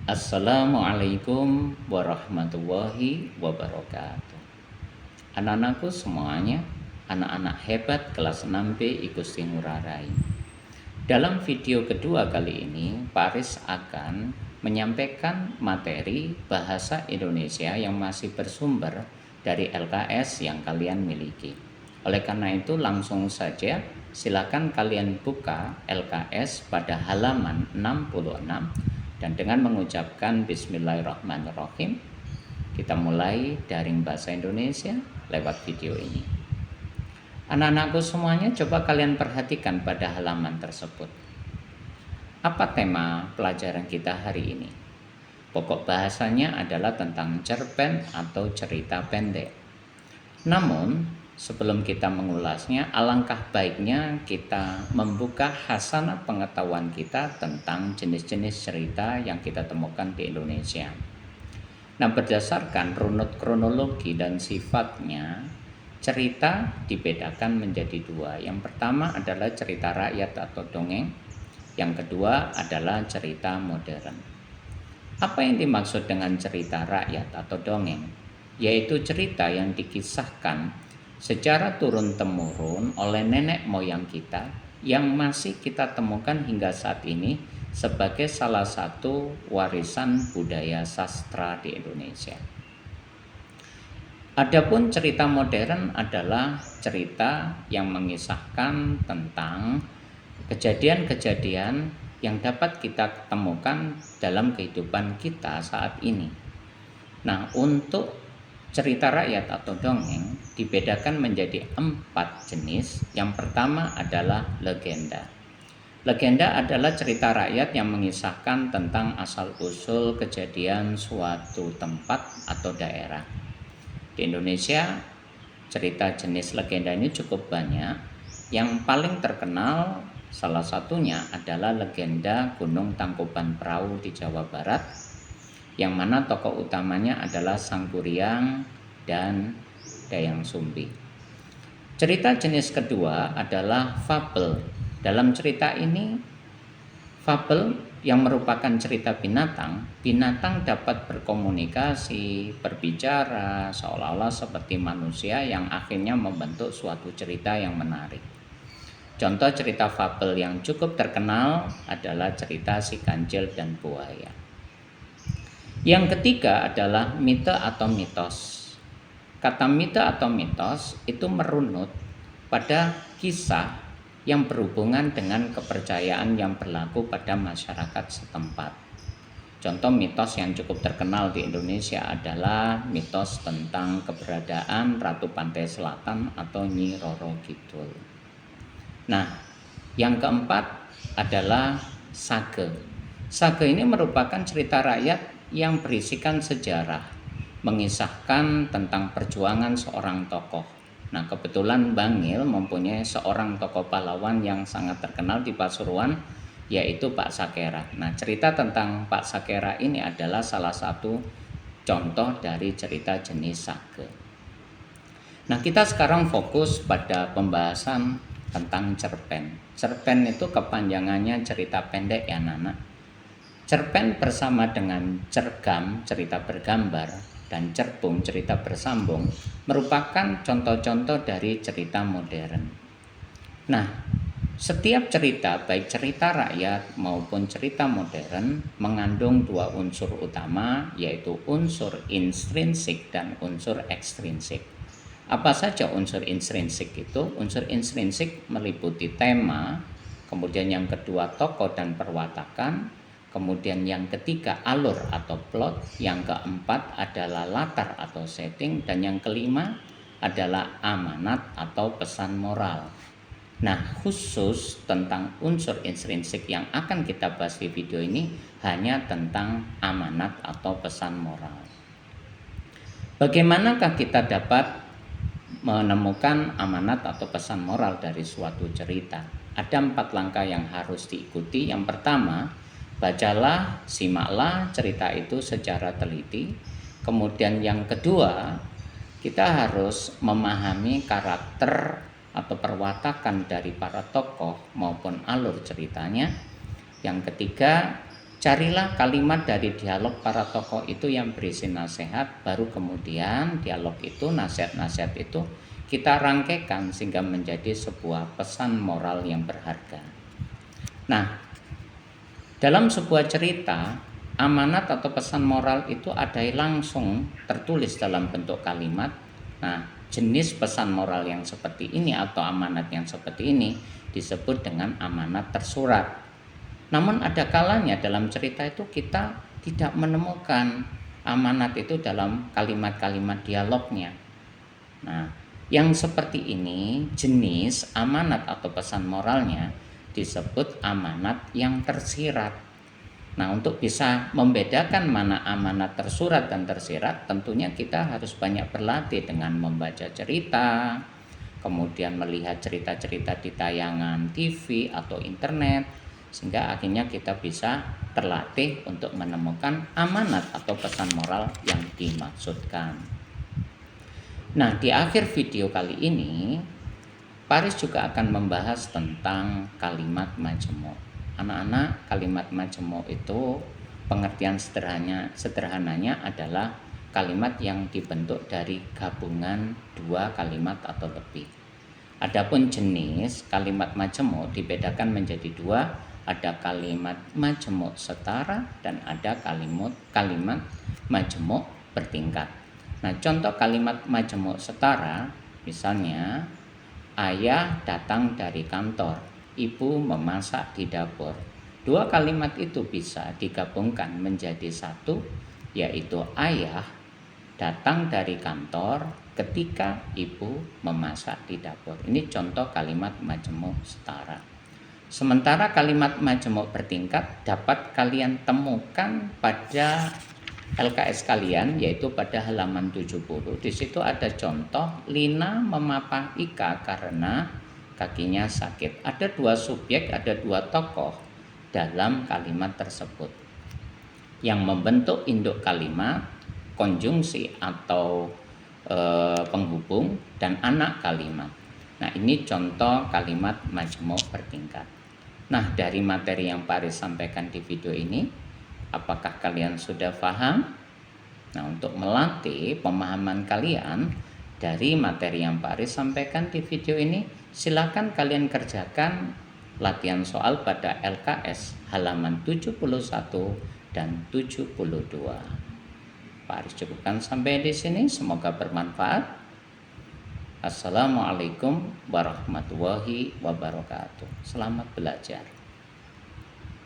Assalamualaikum warahmatullahi wabarakatuh. Anak-anakku semuanya, anak-anak hebat kelas 6B Igusti Ngurah Rai. Dalam video kedua kali ini, Pak Aris akan menyampaikan materi bahasa Indonesia yang masih bersumber dari LKS yang kalian miliki. Oleh karena itu, langsung saja silakan kalian buka LKS pada halaman 66 dan dengan mengucapkan Bismillahirrahmanirrahim, kita mulai daring bahasa Indonesia lewat video ini. Anak-anakku semuanya, coba kalian perhatikan pada halaman tersebut. Apa tema pelajaran kita hari ini? Pokok bahasanya adalah tentang cerpen atau cerita pendek. Namun, sebelum kita mengulasnya, alangkah baiknya kita membuka hasanah pengetahuan kita tentang jenis-jenis cerita yang kita temukan di Indonesia. Nah, berdasarkan runut kronologi dan sifatnya, cerita dibedakan menjadi dua. Yang pertama adalah cerita rakyat atau dongeng. Yang kedua adalah cerita modern. Apa yang dimaksud dengan cerita rakyat atau dongeng? Yaitu cerita yang dikisahkan secara turun-temurun oleh nenek moyang kita yang masih kita temukan hingga saat ini sebagai salah satu warisan budaya sastra di Indonesia. Adapun cerita modern adalah cerita yang mengisahkan tentang kejadian-kejadian yang dapat kita temukan dalam kehidupan kita saat ini. Nah, untuk cerita rakyat atau dongeng dibedakan menjadi 4 jenis. Yang pertama adalah legenda. Legenda adalah cerita rakyat yang mengisahkan tentang asal-usul kejadian suatu tempat atau daerah. Di Indonesia, cerita jenis legenda ini cukup banyak. Yang paling terkenal salah satunya adalah legenda Gunung Tangkuban Perahu di Jawa Barat, yang mana tokoh utamanya adalah Sangkuriang dan Dayang Sumbi. Cerita jenis kedua adalah fabel. Dalam cerita ini, fabel yang merupakan cerita binatang dapat berkomunikasi, berbicara seolah-olah seperti manusia yang akhirnya membentuk suatu cerita yang menarik. Contoh cerita fabel yang cukup terkenal adalah cerita Si Kancil dan Buaya. Yang ketiga adalah mite atau mitos. Kata mite atau mitos itu merunut pada kisah yang berhubungan dengan kepercayaan yang berlaku pada masyarakat setempat. Contoh mitos yang cukup terkenal di Indonesia adalah mitos tentang keberadaan Ratu Pantai Selatan atau Nyi Roro Kidul. Nah, yang keempat adalah sage. Sage ini merupakan cerita rakyat yang berisikan sejarah, mengisahkan tentang perjuangan seorang tokoh. Nah, kebetulan Bangil mempunyai seorang tokoh pahlawan yang sangat terkenal di Pasuruan, yaitu Pak Sakera. Nah, cerita tentang Pak Sakera ini adalah salah satu contoh dari cerita jenis sage. Nah, kita sekarang fokus pada pembahasan tentang cerpen. Cerpen itu kepanjangannya cerita pendek ya, anak-anak. Cerpen bersama dengan cergam, cerita bergambar, dan cerbung, cerita bersambung, merupakan contoh-contoh dari cerita modern. Nah, setiap cerita, baik cerita rakyat maupun cerita modern, mengandung dua unsur utama, yaitu unsur intrinsik dan unsur ekstrinsik. Apa saja unsur intrinsik itu? Unsur intrinsik meliputi tema, kemudian yang kedua tokoh dan perwatakan, kemudian yang ketiga alur atau plot, yang keempat adalah latar atau setting, dan yang kelima adalah amanat atau pesan moral. Nah, khusus tentang unsur intrinsik yang akan kita bahas di video ini hanya tentang amanat atau pesan moral. Bagaimanakah kita dapat menemukan amanat atau pesan moral dari suatu cerita? Ada 4 langkah yang harus diikuti. Yang pertama, bacalah, simaklah cerita itu secara teliti. Kemudian yang kedua, kita harus memahami karakter atau perwatakan dari para tokoh maupun alur ceritanya. Yang ketiga, Carilah kalimat dari dialog para tokoh itu yang berisi nasihat, baru kemudian dialog itu, nasihat-nasihat itu kita rangkaikan sehingga menjadi sebuah pesan moral yang berharga. Nah, dalam sebuah cerita, amanat atau pesan moral itu ada langsung tertulis dalam bentuk kalimat. Nah, jenis pesan moral yang seperti ini atau amanat yang seperti ini disebut dengan amanat tersurat. Namun ada kalanya dalam cerita itu kita tidak menemukan amanat itu dalam kalimat-kalimat dialognya. Nah, yang seperti ini jenis amanat atau pesan moralnya disebut amanat yang tersirat. Nah, untuk bisa membedakan mana amanat tersurat dan tersirat, tentunya kita harus banyak berlatih dengan membaca cerita, kemudian melihat cerita-cerita di tayangan TV atau internet, sehingga akhirnya kita bisa terlatih untuk menemukan amanat atau pesan moral yang dimaksudkan. Nah, di akhir video kali ini, Paris juga akan membahas tentang kalimat majemuk. Anak-anak, kalimat majemuk itu pengertian sederhananya adalah kalimat yang dibentuk dari gabungan dua kalimat atau lebih. Adapun jenis kalimat majemuk dibedakan menjadi dua, ada kalimat majemuk setara dan ada kalimat majemuk bertingkat. Nah, contoh kalimat majemuk setara misalnya, ayah datang dari kantor, ibu memasak di dapur. Dua kalimat itu bisa digabungkan menjadi satu, yaitu ayah datang dari kantor ketika ibu memasak di dapur. Ini contoh kalimat majemuk setara. Sementara kalimat majemuk bertingkat dapat kalian temukan pada LKS kalian, yaitu pada halaman 70. Di situ ada contoh Lina memapah Ika karena kakinya sakit. Ada dua subjek, ada dua tokoh dalam kalimat tersebut. Yang membentuk induk kalimat, konjungsi atau penghubung, dan anak kalimat. Nah, ini contoh kalimat majemuk bertingkat. Nah, dari materi yang Paris sampaikan di video ini, apakah kalian sudah paham? Nah, untuk melatih pemahaman kalian dari materi yang Paris sampaikan di video ini, silakan kalian kerjakan latihan soal pada LKS halaman 71 dan 72. Paris cukupkan sampai di sini, semoga bermanfaat. Assalamualaikum warahmatullahi wabarakatuh. Selamat belajar.